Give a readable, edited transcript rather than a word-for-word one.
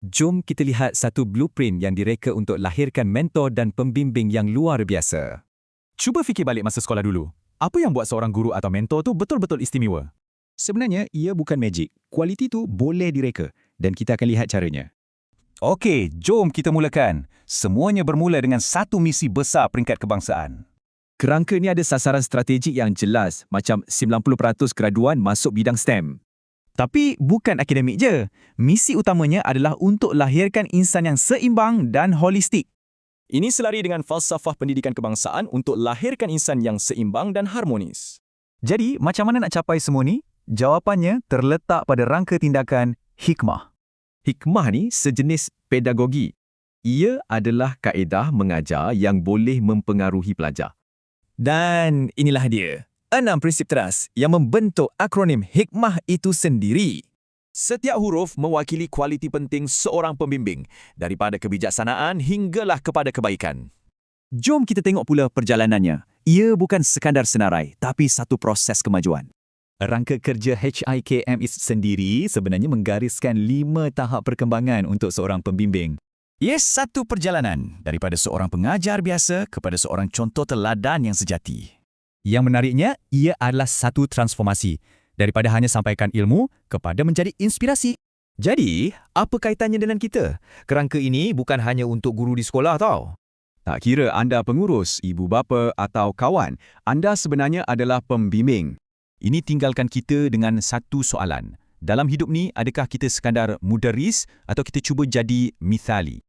Jom kita lihat satu blueprint yang direka untuk lahirkan mentor dan pembimbing yang luar biasa. Cuba fikir balik masa sekolah dulu. Apa yang buat seorang guru atau mentor tu betul-betul istimewa? Sebenarnya, ia bukan magic. Kualiti tu boleh direka dan kita akan lihat caranya. Okey, jom kita mulakan. Semuanya bermula dengan satu misi besar peringkat kebangsaan. Kerangka ni ada sasaran strategik yang jelas, macam 90% graduan masuk bidang STEM. Tapi bukan akademik je. Misi utamanya adalah untuk lahirkan insan yang seimbang dan holistik. Ini selari dengan falsafah pendidikan kebangsaan untuk lahirkan insan yang seimbang dan harmonis. Jadi, macam mana nak capai semua ni? Jawapannya terletak pada rangka tindakan hikmah. Hikmah ni sejenis pedagogi. Ia adalah kaedah mengajar yang boleh mempengaruhi pelajar. Dan inilah dia, 6 prinsip teras yang membentuk akronim hikmah itu sendiri. Setiap huruf mewakili kualiti penting seorang pembimbing, daripada kebijaksanaan hinggalah kepada kebaikan. Jom kita tengok pula perjalanannya. Ia bukan sekadar senarai, tapi satu proses kemajuan. Rangka kerja HIKM sendiri sebenarnya menggariskan 5 tahap perkembangan untuk seorang pembimbing. Ia satu perjalanan daripada seorang pengajar biasa kepada seorang contoh teladan yang sejati. Yang menariknya, ia adalah satu transformasi daripada hanya sampaikan ilmu kepada menjadi inspirasi. Jadi, apa kaitannya dengan kita? Kerangka ini bukan hanya untuk guru di sekolah tau. Tak kira anda pengurus, ibu bapa atau kawan, anda sebenarnya adalah pembimbing. Ini tinggalkan kita dengan satu soalan. Dalam hidup ni, adakah kita sekadar mudaris atau kita cuba jadi mithali?